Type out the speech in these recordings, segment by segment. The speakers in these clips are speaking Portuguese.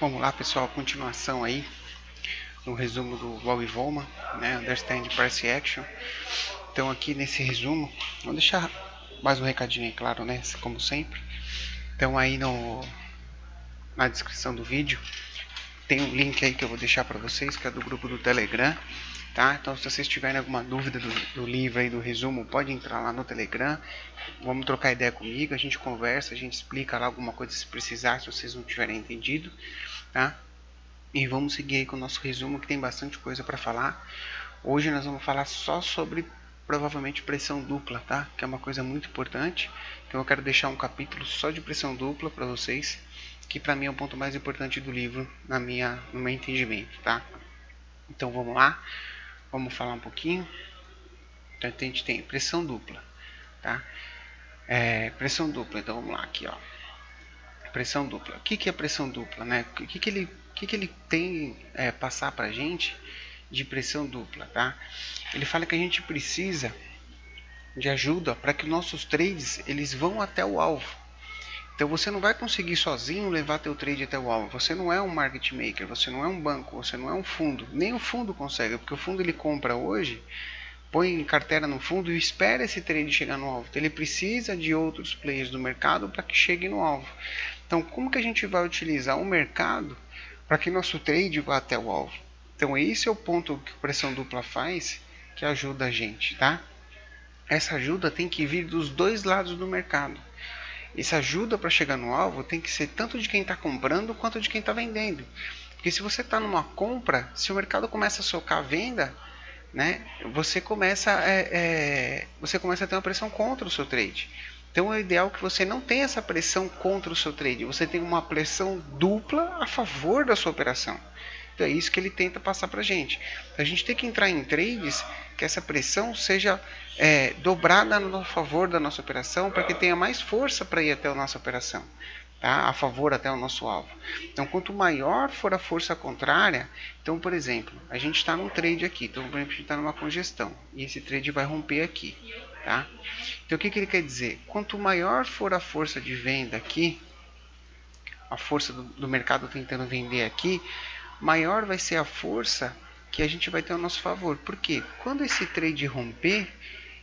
Vamos lá, pessoal, continuação aí no resumo do Wall Volman, né, Understand Price Action. Então aqui nesse resumo, vou deixar mais um recadinho aí, claro, né, como sempre. Então aí na descrição do vídeo tem um link aí que eu vou deixar para vocês, que é do grupo do Telegram, tá? Então se vocês tiverem alguma dúvida do livro aí, do resumo, pode entrar lá no Telegram, vamos trocar ideia comigo, a gente conversa, a gente explica lá alguma coisa se precisar, se vocês não tiverem entendido, tá? E vamos seguir aí com o nosso resumo, que tem bastante coisa para falar. Hoje nós vamos falar só sobre provavelmente pressão dupla, tá? Que é uma coisa muito importante. Então eu quero deixar um capítulo só de pressão dupla para vocês, que para mim é o ponto mais importante do livro no meu entendimento, tá? Então vamos lá, vamos falar um pouquinho. Então a gente tem pressão dupla, tá? Pressão dupla, então vamos lá aqui, ó. Pressão dupla. O que é pressão dupla, né? O que ele tem passar para a gente de pressão dupla, tá? Ele fala que a gente precisa de ajuda para que nossos trades eles vão até o alvo. Então você não vai conseguir sozinho levar teu trade até o alvo. Você não é um market maker, você não é um banco, você não é um fundo. Nem o fundo consegue, porque o fundo ele compra hoje, põe carteira no fundo e espera esse trade chegar no alvo. Então ele precisa de outros players do mercado para que chegue no alvo. Então como que a gente vai utilizar o mercado para que nosso trade vá até o alvo? Então esse é o ponto que a pressão dupla faz, que ajuda a gente, tá? Essa ajuda tem que vir dos dois lados do mercado. Essa ajuda para chegar no alvo tem que ser tanto de quem está comprando quanto de quem está vendendo. Porque se você está numa compra, se o mercado começa a socar a venda, né, você começa a ter uma pressão contra o seu trade. Então é ideal que você não tenha essa pressão contra o seu trade, você tem uma pressão dupla a favor da sua operação. Então é isso que ele tenta passar para a gente. A gente tem que entrar em trades que essa pressão seja dobrada a favor da nossa operação, para que tenha mais força para ir até a nossa operação, tá? A favor até o nosso alvo. Então quanto maior for a força contrária, então por exemplo, a gente está num trade aqui, então por exemplo, a gente está numa congestão, e esse trade vai romper aqui, tá? Então o que ele quer dizer? Quanto maior for a força de venda aqui, a força do mercado tentando vender aqui, maior vai ser a força que a gente vai ter ao nosso favor. Por quê? Quando esse trade romper,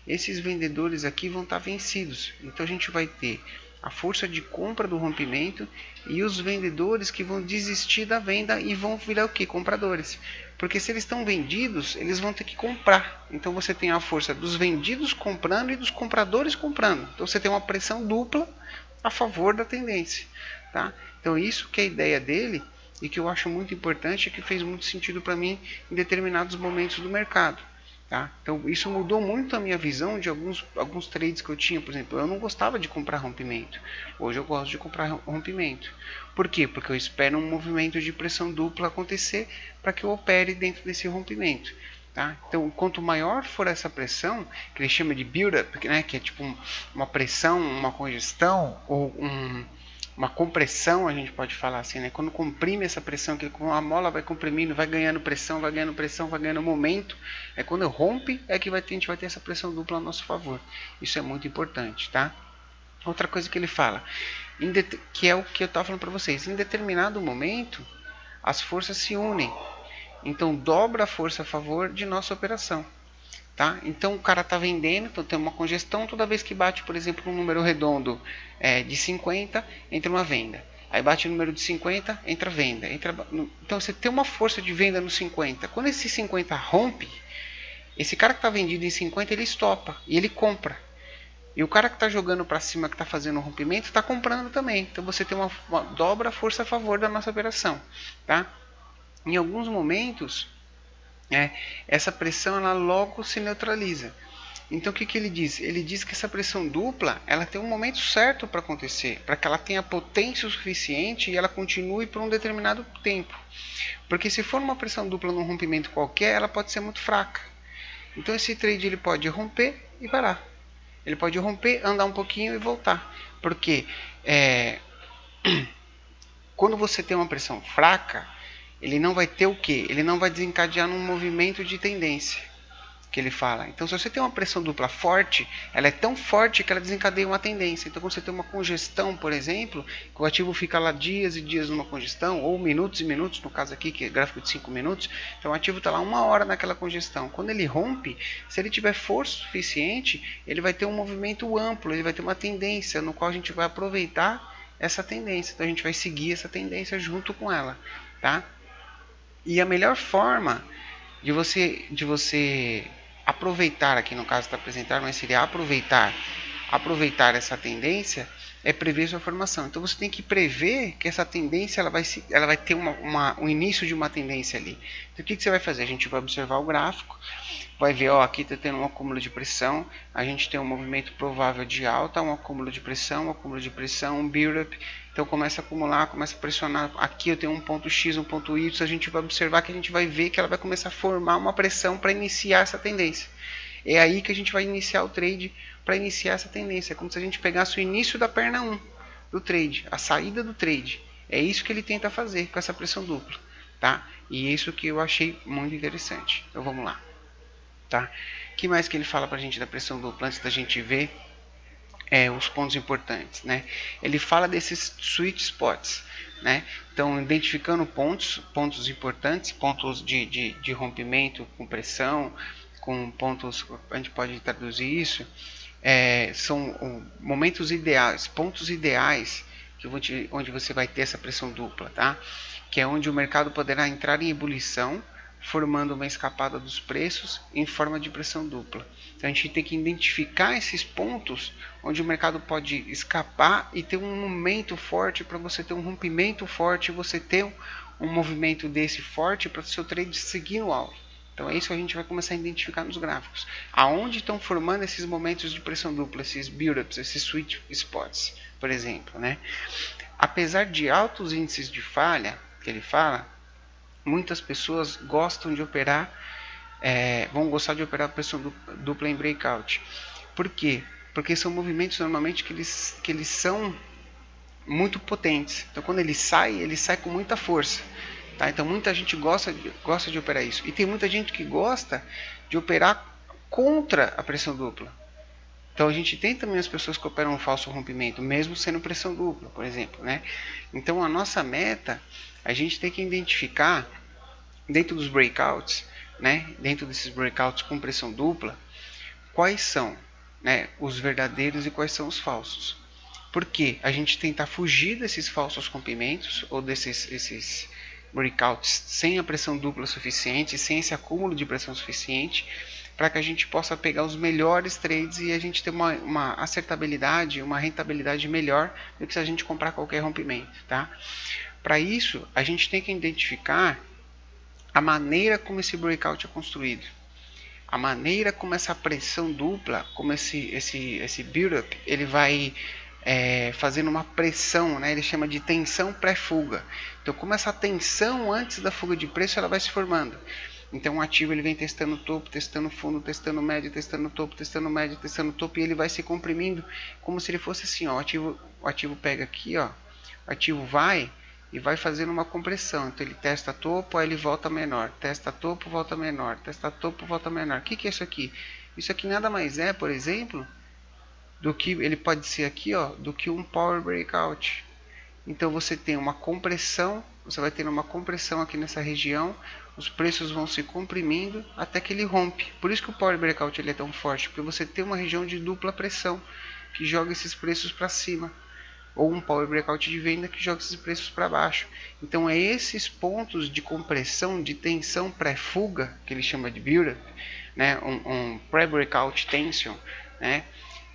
esses vendedores aqui vão estar vencidos. Então a gente vai ter a força de compra do rompimento e os vendedores que vão desistir da venda e vão virar o que? Compradores. Porque se eles estão vendidos, eles vão ter que comprar. Então você tem a força dos vendidos comprando e dos compradores comprando. Então você tem uma pressão dupla a favor da tendência, tá? Então isso que é a ideia dele e que eu acho muito importante e que fez muito sentido para mim em determinados momentos do mercado. Tá? Então isso mudou muito a minha visão de alguns trades que eu tinha. Por exemplo, eu não gostava de comprar rompimento. Hoje eu gosto de comprar rompimento. Por quê? Porque eu espero um movimento de pressão dupla acontecer para que eu opere dentro desse rompimento. Tá? Então, quanto maior for essa pressão, que ele chama de build-up, né, que é tipo uma pressão, uma congestão ou uma compressão, a gente pode falar assim, né? Quando comprime essa pressão, que a mola vai comprimindo, vai ganhando pressão, vai ganhando momento, é quando rompe, é que a gente vai ter essa pressão dupla a nosso favor. Isso é muito importante, tá? Outra coisa que ele fala, que é o que eu estava falando para vocês, em determinado momento, as forças se unem. Então dobra a força a favor de nossa operação. Tá? Então o cara está vendendo, então tem uma congestão, toda vez que bate, por exemplo, um número redondo de 50, entra uma venda. Aí bate o número de 50, entra venda. Então você tem uma força de venda no 50. Quando esse 50 rompe, esse cara que está vendido em 50, ele estopa e ele compra. E o cara que está jogando para cima, que está fazendo o rompimento, está comprando também. Então você tem uma dobra força a favor da nossa operação. Tá? Em alguns momentos, essa pressão ela logo se neutraliza. Então o que ele diz? Ele diz que essa pressão dupla ela tem um momento certo para acontecer, para que ela tenha potência o suficiente e ela continue por um determinado tempo. Porque se for uma pressão dupla num rompimento qualquer, ela pode ser muito fraca. Então esse trade ele pode romper e parar. Ele pode romper, andar um pouquinho e voltar. Porque quando você tem uma pressão fraca, ele não vai ter o quê? Ele não vai desencadear num movimento de tendência. que ele fala. Então, se você tem uma pressão dupla forte, ela é tão forte que ela desencadeia uma tendência. Então, quando você tem uma congestão, por exemplo, que o ativo fica lá dias e dias numa congestão, ou minutos e minutos, no caso aqui, que é gráfico de 5 minutos, então o ativo está lá 1 hora naquela congestão. Quando ele rompe, se ele tiver força suficiente, ele vai ter um movimento amplo, ele vai ter uma tendência no qual a gente vai aproveitar essa tendência. Então, a gente vai seguir essa tendência junto com ela, tá? E a melhor forma de você aproveitar, aqui no caso está apresentado, mas seria aproveitar essa tendência, é prever sua formação. Então você tem que prever que essa tendência ela vai ter um início de uma tendência ali. Então o que você vai fazer? A gente vai observar o gráfico, vai ver, ó, aqui está tendo um acúmulo de pressão, a gente tem um movimento provável de alta, um acúmulo de pressão, um build-up. Então começa a acumular, começa a pressionar. Aqui eu tenho um ponto X, um ponto Y. A gente vai observar que a gente vai ver que ela vai começar a formar uma pressão para iniciar essa tendência. É aí que a gente vai iniciar o trade para iniciar essa tendência. É como se a gente pegasse o início da perna 1 do trade, a saída do trade. É isso que ele tenta fazer com essa pressão dupla, tá? E isso que eu achei muito interessante. Então vamos lá, tá? O que mais que ele fala para a gente da pressão dupla antes da gente ver? Os pontos importantes, né? Ele fala desses sweet spots, né? Então, identificando pontos importantes, pontos de rompimento com pressão, com pontos, a gente pode traduzir isso, são momentos ideais, pontos ideais onde você vai ter essa pressão dupla, tá? Que é onde o mercado poderá entrar em ebulição, formando uma escapada dos preços em forma de pressão dupla. Então a gente tem que identificar esses pontos onde o mercado pode escapar e ter um momento forte para você ter um rompimento forte, você ter um movimento desse forte para o seu trade seguir no alvo. Então é isso que a gente vai começar a identificar nos gráficos. Aonde estão formando esses momentos de pressão dupla, esses build-ups, esses sweet spots, por exemplo, né? Apesar de altos índices de falha, que ele fala, muitas pessoas gostam de operar, vão gostar de operar pressão dupla em breakout. Por quê? Porque são movimentos normalmente que eles são muito potentes. Então quando ele sai com muita força. Tá? Então muita gente gosta de operar isso. E tem muita gente que gosta de operar contra a pressão dupla. Então a gente tem também as pessoas que operam um falso rompimento, mesmo sendo pressão dupla, por exemplo, né? Então a nossa meta, a gente tem que identificar dentro dos breakouts, né? Dentro desses breakouts com pressão dupla, quais são, né, os verdadeiros e quais são os falsos. Porque a gente tentar fugir desses falsos rompimentos ou esses breakouts sem a pressão dupla suficiente, sem esse acúmulo de pressão suficiente, para que a gente possa pegar os melhores trades e a gente ter uma acertabilidade, uma rentabilidade melhor do que se a gente comprar qualquer rompimento, tá? Para isso, a gente tem que identificar a maneira como esse breakout é construído, a maneira como essa pressão dupla, como esse build-up, ele vai fazendo uma pressão, né? Ele chama de tensão pré-fuga. Então, como essa tensão antes da fuga de preço, ela vai se formando. Então o ativo ele vem testando topo, testando fundo, testando médio, testando topo, testando médio, testando topo, e ele vai se comprimindo como se ele fosse assim, ó, o ativo pega aqui, ó, o ativo vai e vai fazendo uma compressão. Então ele testa topo, aí ele volta menor, testa topo, volta menor, testa topo, volta menor. O que é isso aqui? Isso aqui nada mais é, por exemplo, do que ele pode ser aqui, ó, do que um power breakout. Então você tem uma compressão, você vai ter uma compressão aqui nessa região, os preços vão se comprimindo até que ele rompe. Por isso que o Power Breakout ele é tão forte, porque você tem uma região de dupla pressão que joga esses preços para cima, ou um Power Breakout de venda que joga esses preços para baixo. Então é esses pontos de compressão, de tensão pré-fuga, que ele chama de build-up, né? um pré-breakout tension, né?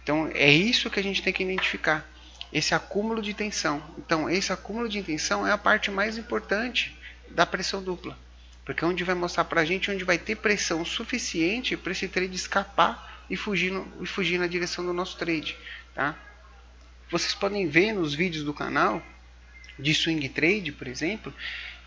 Então é isso que a gente tem que identificar, esse acúmulo de tensão. Então esse acúmulo de tensão é a parte mais importante da pressão dupla, porque é onde vai mostrar pra gente onde vai ter pressão suficiente para esse trade escapar e fugir na direção do nosso trade, tá? Vocês podem ver nos vídeos do canal de swing trade, por exemplo,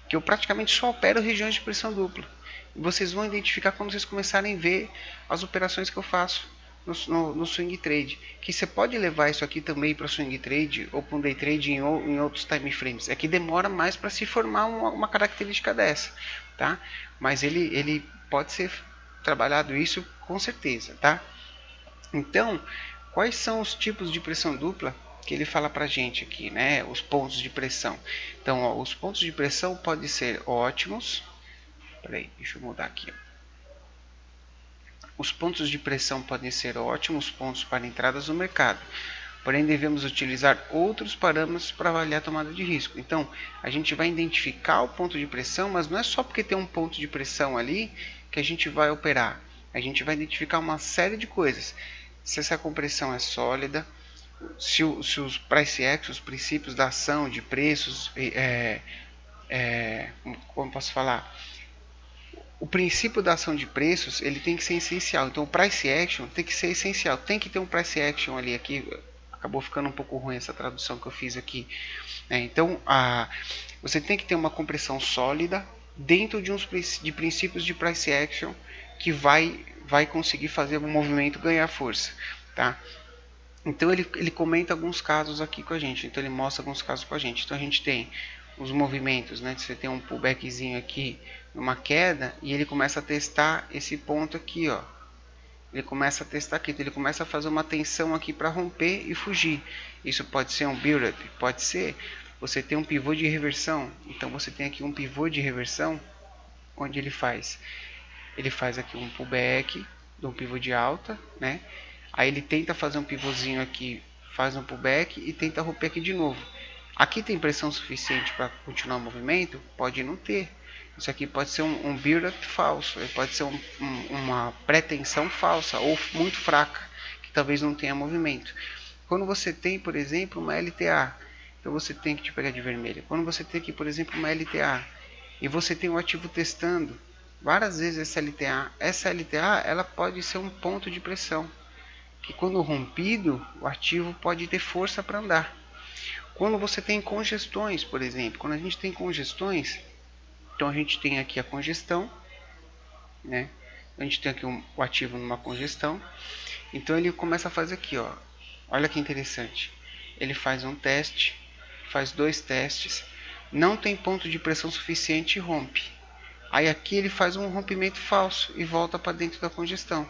que eu praticamente só opero regiões de pressão dupla. E vocês vão identificar quando vocês começarem a ver as operações que eu faço no swing trade, que você pode levar isso aqui também para swing trade ou para um day trade em outros time frames. É que demora mais para se formar uma característica dessa, tá? Mas ele pode ser trabalhado isso com certeza, tá? Então, quais são os tipos de pressão dupla que ele fala pra gente aqui, né? Os pontos de pressão. Então, ó, os pontos de pressão podem ser ótimos. Peraí, deixa eu mudar aqui. Os pontos de pressão podem ser ótimos pontos para entradas no mercado. Porém, devemos utilizar outros parâmetros para avaliar a tomada de risco. Então, a gente vai identificar o ponto de pressão, mas não é só porque tem um ponto de pressão ali que a gente vai operar. A gente vai identificar uma série de coisas. Se essa compressão é sólida, se os price action, os princípios da ação, de preços, como posso falar? O princípio da ação de preços ele tem que ser essencial. Então, o price action tem que ser essencial. Tem que ter um price action ali. Aqui acabou ficando um pouco ruim essa tradução que eu fiz aqui. Então, você tem que ter uma compressão sólida dentro de princípios de price action que vai conseguir fazer o movimento ganhar força, tá? Então ele comenta alguns casos aqui com a gente. Então ele mostra alguns casos com a gente. Então a gente tem os movimentos, né? Você tem um pullbackzinho aqui numa queda e ele começa a testar esse ponto aqui, ó. Ele começa a testar aqui, então ele começa a fazer uma tensão aqui para romper e fugir. Isso pode ser um build-up, pode ser você tem um pivô de reversão. Então você tem aqui um pivô de reversão onde ele faz aqui um pullback de um pivô de alta, né? Aí ele tenta fazer um pivôzinho aqui, faz um pullback e tenta romper aqui de novo. Aqui tem pressão suficiente para continuar o movimento? Pode não ter. Isso aqui pode ser um build-up falso, pode ser uma pré-tensão falsa ou muito fraca, que talvez não tenha movimento. Quando você tem, por exemplo, uma LTA, então você tem que te pegar de vermelho. Quando você tem aqui, por exemplo, uma LTA e você tem um ativo testando várias vezes essa LTA ela pode ser um ponto de pressão, que quando rompido, o ativo pode ter força para andar. Quando você tem congestões, por exemplo, quando a gente tem congestões, então a gente tem aqui a congestão, né? A gente tem aqui o ativo numa congestão, então ele começa a fazer aqui, ó. Olha que interessante. Ele faz um teste, faz 2 testes, não tem ponto de pressão suficiente e rompe. Aí aqui ele faz um rompimento falso e volta para dentro da congestão.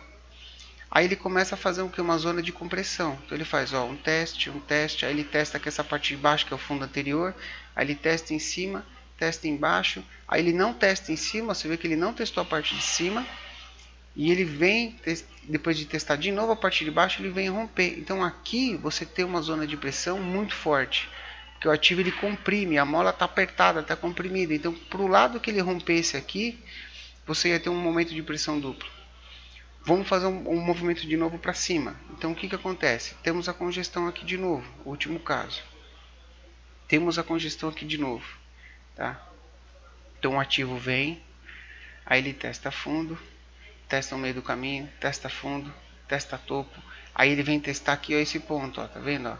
Aí ele começa a fazer uma zona de compressão. Então ele faz um teste, aí ele testa aqui essa parte de baixo que é o fundo anterior, aí ele testa em cima, testa embaixo, aí ele não testa em cima, você vê que ele não testou a parte de cima, e ele vem, depois de testar de novo a parte de baixo, ele vem romper. Então aqui você tem uma zona de pressão muito forte, porque o ativo ele comprime, a mola está apertada, está comprimida. Então para o lado que ele rompesse aqui, você ia ter um momento de pressão duplo. Vamos fazer um movimento de novo para cima. Então o que acontece? Temos a congestão aqui de novo, último caso. Temos a congestão aqui de novo, tá? Então o ativo vem, aí ele testa fundo, testa no meio do caminho, testa fundo, testa topo. Aí ele vem testar aqui, ó, esse ponto, ó, tá vendo, ó?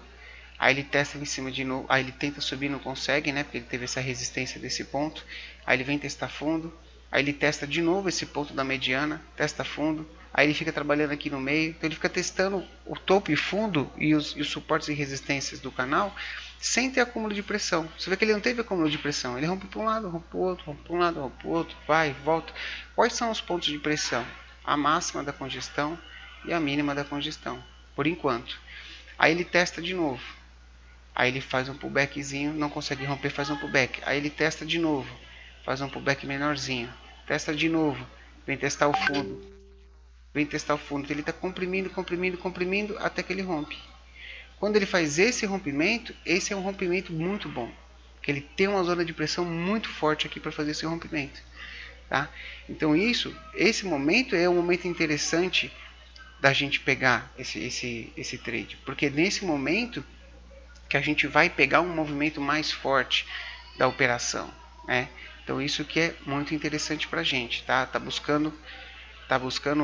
Aí ele testa em cima de novo, aí ele tenta subir, não consegue, né? Porque ele teve essa resistência desse ponto. Aí ele vem testar fundo, aí ele testa de novo esse ponto da mediana, testa fundo. Aí ele fica trabalhando aqui no meio, então ele fica testando o topo e fundo e os suportes e resistências do canal sem ter acúmulo de pressão. Você vê que ele não teve acúmulo de pressão, ele rompe para um lado, rompe para o outro, rompe para um lado, rompe para o outro, vai, volta. Quais são os pontos de pressão? A máxima da congestão e a mínima da congestão, por enquanto. Aí ele testa de novo, aí ele faz um pullbackzinho, não consegue romper, faz um pullback. Aí ele testa de novo, faz um pullback menorzinho, testa de novo, vem testar o fundo. Então ele está comprimindo até que ele rompe. Quando ele faz esse rompimento, esse é um rompimento muito bom, porque ele tem uma zona de pressão muito forte aqui para fazer esse rompimento, tá? Então esse momento é um momento interessante da gente pegar esse trade, porque nesse momento que a gente vai pegar um movimento mais forte da operação, né? Então isso que é muito interessante para a gente, tá? Tá buscando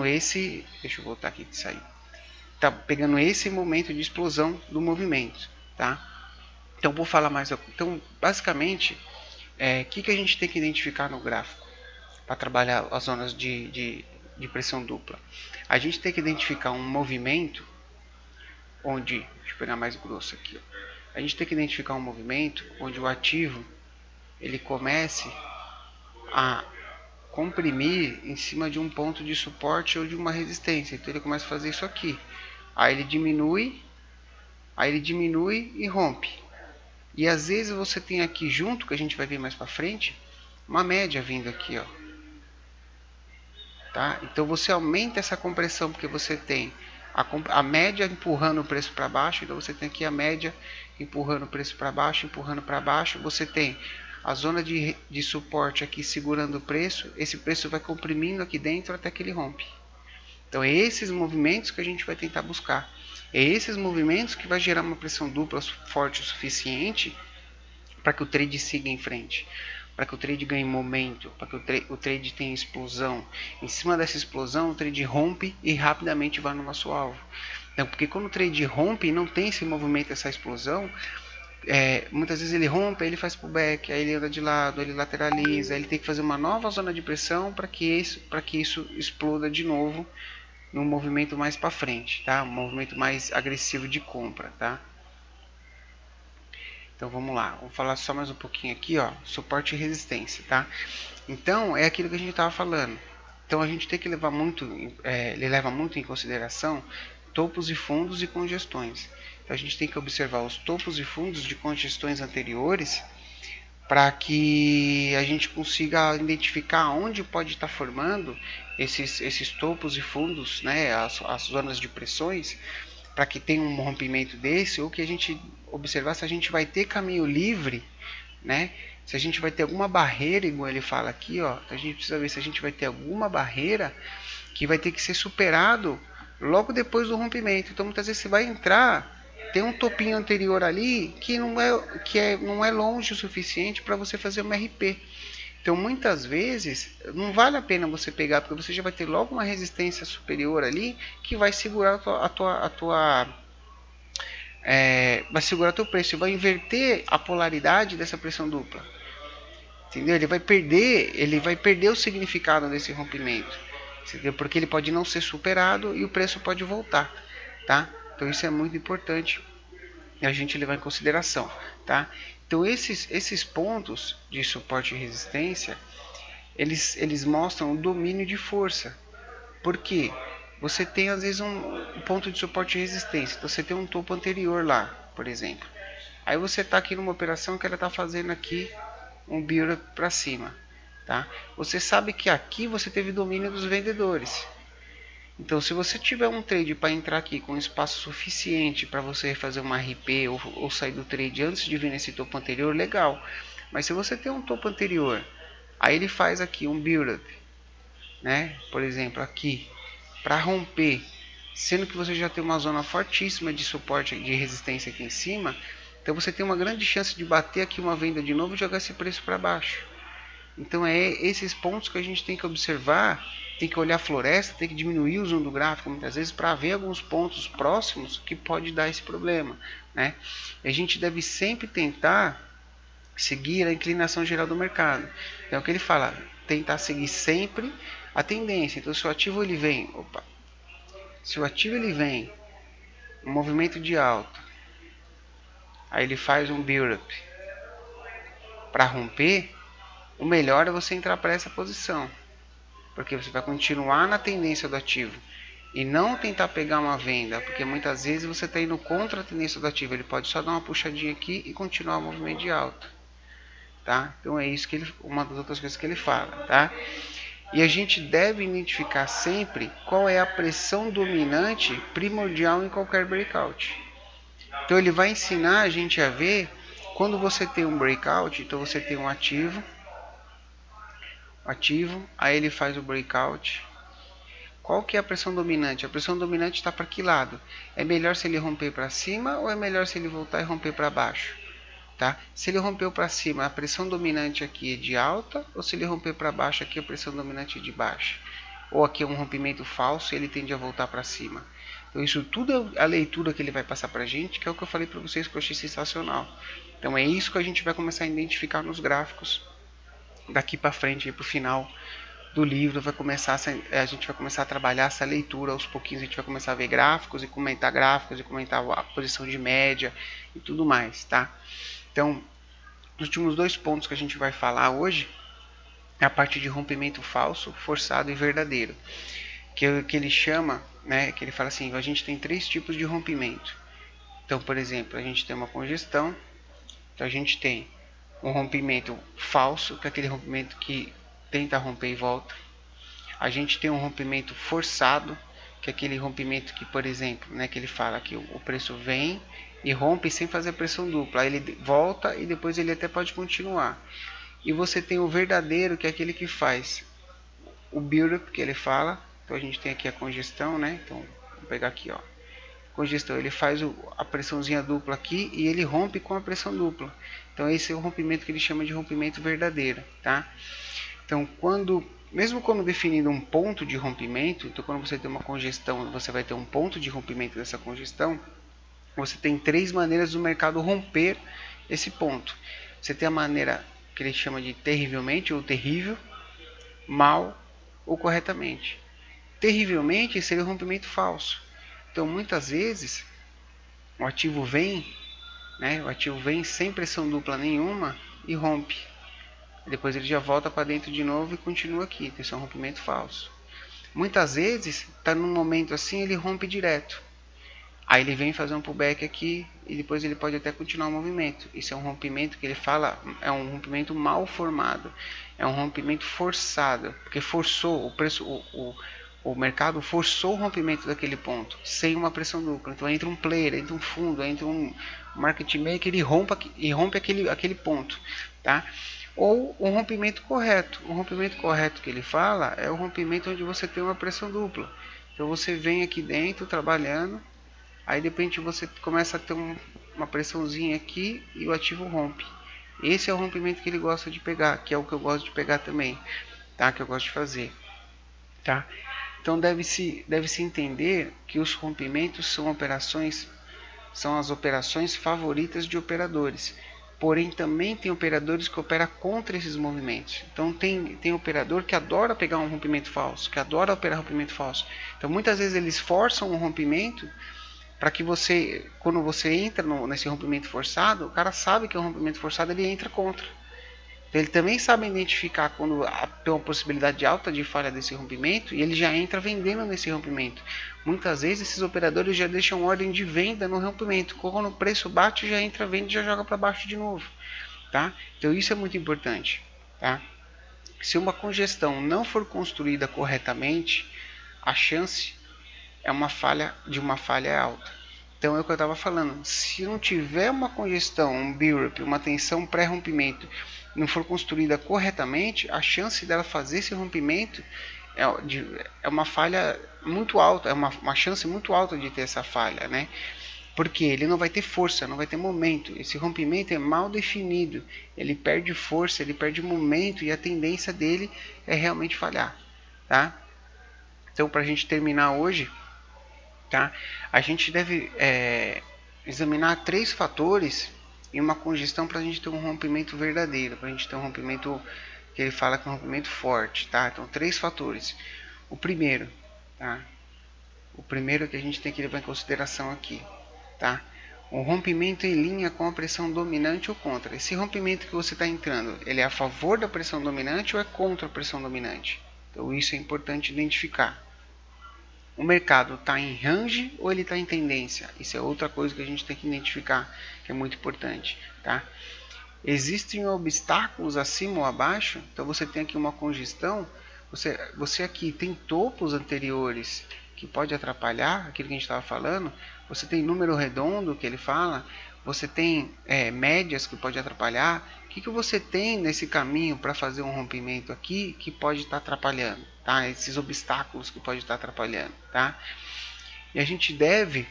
esse, deixa eu voltar aqui de sair, tá pegando esse momento de explosão do movimento, tá? Então vou falar mais, então basicamente que a gente tem que identificar no gráfico para trabalhar as zonas de pressão dupla. A gente tem que identificar um movimento onde, deixa eu pegar mais grosso aqui, ó. A gente tem que identificar um movimento onde o ativo ele comece a comprimir em cima de um ponto de suporte ou de uma resistência. Então ele começa a fazer isso aqui. Aí ele diminui e rompe. E às vezes você tem aqui junto, que a gente vai ver mais para frente, uma média vindo aqui, ó. Tá? Então você aumenta essa compressão porque você tem a média empurrando o preço para baixo. Então você tem aqui a média empurrando o preço para baixo, empurrando para baixo. Você tem a zona de suporte aqui segurando o preço. Esse preço vai comprimindo aqui dentro até que ele rompe. Então é esses movimentos que a gente vai tentar buscar. É esses movimentos que vai gerar uma pressão dupla forte o suficiente para que o trade siga em frente, para que o trade ganhe momento, para que o trade tenha explosão. Em cima dessa explosão, o trade rompe e rapidamente vai no nosso alvo. Então, porque quando o trade rompe e não tem esse movimento, essa explosão, muitas vezes ele rompe, aí ele faz pullback, aí ele anda de lado, ele lateraliza, aí ele tem que fazer uma nova zona de pressão para que isso exploda de novo num movimento mais para frente, tá? Um movimento mais agressivo de compra, tá? Então vamos lá, vamos falar só mais um pouquinho aqui, ó, suporte e resistência, tá? Então é aquilo que a gente estava falando. Então a gente tem que levar muito, ele leva muito em consideração topos e fundos e congestões. Então a gente tem que observar os topos e fundos de congestões anteriores para que a gente consiga identificar onde pode estar formando esses topos e fundos, né, as zonas de pressões, para que tenha um rompimento desse, ou que a gente observar se a gente vai ter caminho livre, né? Se a gente vai ter alguma barreira, igual ele fala aqui, ó, a gente precisa ver se a gente vai ter alguma barreira que vai ter que ser superado logo depois do rompimento. Então muitas vezes você vai entrar, tem um topinho anterior ali que não é longe o suficiente para você fazer uma RP. Então muitas vezes não vale a pena você pegar, porque você já vai ter logo uma resistência superior ali que vai segurar vai segurar teu preço, vai inverter a polaridade dessa pressão dupla. Entendeu? Ele vai perder o significado desse rompimento. Entendeu? Porque ele pode não ser superado e o preço pode voltar, tá? Então isso é muito importante a gente levar em consideração, tá? Então esses pontos de suporte e resistência, eles mostram o domínio de força. Por quê? Você tem às vezes um ponto de suporte e resistência, então você tem um topo anterior lá, por exemplo. Aí você está aqui numa operação que ela está fazendo aqui um build para cima, tá? Você sabe que aqui você teve domínio dos vendedores. Então, se você tiver um trade para entrar aqui com espaço suficiente para você fazer uma RP ou sair do trade antes de vir nesse topo anterior, legal. Mas se você tem um topo anterior, aí ele faz aqui um build-up, né? Por exemplo, aqui para romper, sendo que você já tem uma zona fortíssima de suporte, de resistência aqui em cima, então você tem uma grande chance de bater aqui uma venda de novo e jogar esse preço para baixo. Então é esses pontos que a gente tem que observar, tem que olhar a floresta, tem que diminuir o zoom do gráfico muitas vezes para ver alguns pontos próximos que pode dar esse problema, né? E a gente deve sempre tentar seguir a inclinação geral do mercado. Então é o que ele fala, tentar seguir sempre a tendência. Então se o ativo ele vem, um movimento de alta, aí ele faz um build-up para romper, o melhor é você entrar para essa posição, porque você vai continuar na tendência do ativo e não tentar pegar uma venda, porque muitas vezes você está indo contra a tendência do ativo, ele pode só dar uma puxadinha aqui e continuar o movimento de alta, tá? Então é isso que uma das outras coisas que ele fala, tá? E a gente deve identificar sempre qual é a pressão dominante primordial em qualquer breakout. Então ele vai ensinar a gente a ver quando você tem um breakout, então você tem um ativo, aí ele faz o breakout. Qual que é a pressão dominante? A pressão dominante está para que lado? É melhor se ele romper para cima ou é melhor se ele voltar e romper para baixo? Tá? Se ele rompeu para cima, a pressão dominante aqui é de alta, ou se ele romper para baixo, aqui a pressão dominante é de baixa? Ou aqui é um rompimento falso e ele tende a voltar para cima? Então isso tudo é a leitura que ele vai passar para a gente, que é o que eu falei para vocês que eu achei sensacional. Então é isso que a gente vai começar a identificar nos gráficos daqui para frente, para o final do livro, a gente vai começar a trabalhar essa leitura aos pouquinhos, a gente vai começar a ver gráficos e comentar a posição de média e tudo mais, tá? Então, os últimos dois pontos que a gente vai falar hoje a parte de rompimento falso, forçado e verdadeiro, que ele chama, né, que ele fala assim, a gente tem 3 tipos de rompimento. Então, por exemplo, a gente tem uma congestão, então a gente tem um rompimento falso, que é aquele rompimento que tenta romper e volta. A gente tem um rompimento forçado, que é aquele rompimento que, por exemplo, né, que ele fala que o preço vem e rompe sem fazer pressão dupla. Aí ele volta e depois ele até pode continuar. E você tem o verdadeiro, que é aquele que faz o build-up, que ele fala. Então a gente tem aqui a congestão, né? Então, vou pegar aqui, ó. Congestão, ele faz a pressãozinha dupla aqui e ele rompe com a pressão dupla. Então esse é o rompimento que ele chama de rompimento verdadeiro, tá? Então, mesmo quando definido um ponto de rompimento, então quando você tem uma congestão, você vai ter um ponto de rompimento dessa congestão, você tem 3 maneiras do mercado romper esse ponto. Você tem a maneira que ele chama de terrivelmente ou terrível, mal ou corretamente. Terrivelmente seria o rompimento falso. Então, muitas vezes, o ativo vem, né, o ativo vem sem pressão dupla nenhuma e rompe. Depois ele já volta para dentro de novo e continua aqui. Então, isso é um rompimento falso. Muitas vezes, está num momento assim, ele rompe direto. Aí ele vem fazer um pullback aqui e depois ele pode até continuar o movimento. Isso é um rompimento que ele fala, é um rompimento mal formado. É um rompimento forçado, porque forçou o preço, o mercado forçou o rompimento daquele ponto, sem uma pressão dupla. Então entra um player, entra um fundo, entra um market maker e rompe aquele ponto, tá? Ou um rompimento correto. O rompimento correto que ele fala é o rompimento onde você tem uma pressão dupla. Então você vem aqui dentro trabalhando, aí de repente você começa a ter uma pressãozinha aqui e o ativo rompe. Esse é o rompimento que ele gosta de pegar, que é o que eu gosto de pegar também, tá? Que eu gosto de fazer, tá? Então deve-se entender que os rompimentos são as operações favoritas de operadores. Porém, também tem operadores que operam contra esses movimentos. Então, tem operador que adora pegar um rompimento falso, que adora operar rompimento falso. Então, muitas vezes eles forçam um rompimento para que você, quando você entra nesse rompimento forçado, o cara sabe que é um rompimento forçado, ele entra contra. Ele também sabe identificar quando tem uma possibilidade alta de falha desse rompimento e ele já entra vendendo nesse rompimento. Muitas vezes esses operadores já deixam ordem de venda no rompimento. Quando o preço bate, já entra, vende e já joga para baixo de novo. Tá? Então isso é muito importante. Tá? Se uma congestão não for construída corretamente, a chance de uma falha é alta. Então é o que eu estava falando. Se não tiver uma congestão, um build-up, uma tensão pré-rompimento, não for construída corretamente, a chance dela fazer esse rompimento é uma falha muito alta, é uma chance muito alta de ter essa falha, né? Porque ele não vai ter força, não vai ter momento. Esse rompimento é mal definido, ele perde força, ele perde momento e a tendência dele é realmente falhar, tá? Então, para a gente terminar hoje, tá? A gente deve examinar 3 fatores em uma congestão para a gente ter um rompimento verdadeiro, para a gente ter um rompimento que ele fala que é um rompimento forte, tá? Então 3 fatores. O primeiro, tá? O primeiro que a gente tem que levar em consideração aqui, tá? Um rompimento em linha com a pressão dominante ou contra. Esse rompimento que você está entrando, ele é a favor da pressão dominante ou é contra a pressão dominante? Então isso é importante identificar. O mercado está em range ou ele está em tendência? Isso é outra coisa que a gente tem que identificar, que é muito importante, tá? Existem obstáculos acima ou abaixo? Então você tem aqui uma congestão, você aqui tem topos anteriores que pode atrapalhar aquilo que a gente estava falando, você tem número redondo que ele fala, você tem médias que pode atrapalhar. O que você tem nesse caminho para fazer um rompimento aqui que pode estar atrapalhando, tá? Esses obstáculos que pode estar atrapalhando, tá? E a gente devemos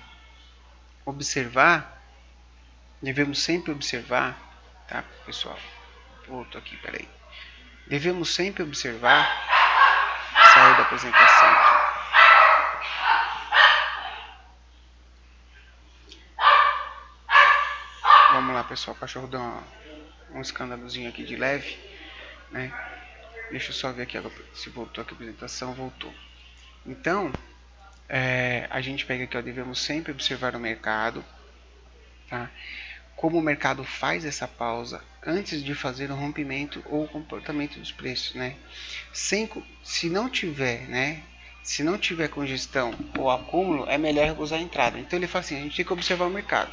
sempre observar, tá, pessoal? Volto aqui, peraí. Devemos sempre observar, saiu da apresentação aqui. Vamos lá, pessoal, o cachorro deu um escândalozinho aqui de leve, né? Deixa eu só ver aqui se voltou aqui a apresentação, voltou. Então, a gente pega aqui, ó, devemos sempre observar o mercado, tá? como o mercado faz essa pausa antes de fazer o rompimento ou o comportamento dos preços, né? Se não tiver, né? Se não tiver congestão ou acúmulo, é melhor recusar a entrada. Então ele fala assim, a gente tem que observar o mercado.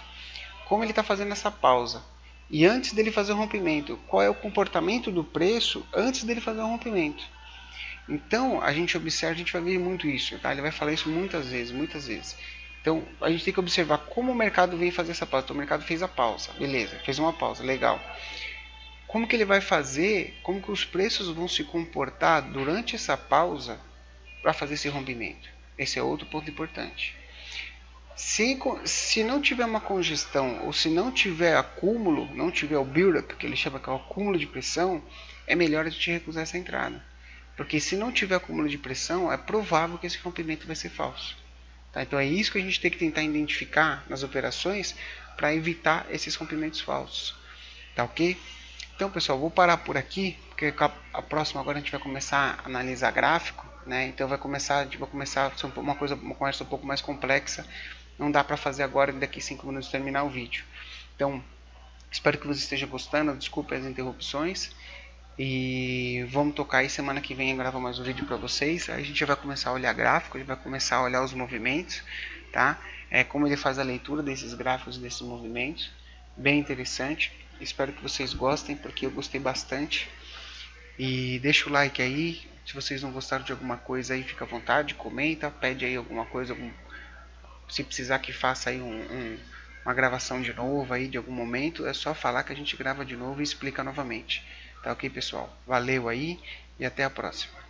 Como ele está fazendo essa pausa? E antes dele fazer o rompimento, qual é o comportamento do preço antes dele fazer o rompimento? Então a gente observa, a gente vai ver muito isso, tá? Ele vai falar isso muitas vezes, muitas vezes. Então a gente tem que observar como o mercado vem fazer essa pausa. Então o mercado fez a pausa, beleza, fez uma pausa, legal. Como que ele vai fazer, como que os preços vão se comportar durante essa pausa para fazer esse rompimento? Esse é outro ponto importante. Se não tiver uma congestão ou se não tiver acúmulo, não tiver o build-up, que ele chama que é o acúmulo de pressão, é melhor a gente recusar essa entrada. Porque se não tiver acúmulo de pressão, é provável que esse rompimento vai ser falso. Tá? Então é isso que a gente tem que tentar identificar nas operações para evitar esses rompimentos falsos. Tá ok? Então pessoal, vou parar por aqui, porque a próxima agora a gente vai começar a analisar gráfico, né? Então vai começar a ser uma conversa um pouco mais complexa. Não dá para fazer agora, daqui 5 minutos terminar o vídeo. Então, espero que você esteja gostando, desculpe as interrupções. E vamos tocar aí, semana que vem eu gravo mais um vídeo para vocês. Aí a gente já vai começar a olhar gráfico, a gente vai começar a olhar os movimentos, tá? Como ele faz a leitura desses gráficos, desses movimentos. Bem interessante. Espero que vocês gostem, porque eu gostei bastante. E deixa o like aí. Se vocês não gostaram de alguma coisa aí, fica à vontade, comenta, pede aí alguma coisa, se precisar que faça aí uma gravação de novo aí de algum momento, é só falar que a gente grava de novo e explica novamente. Tá ok, pessoal? Valeu aí e até a próxima.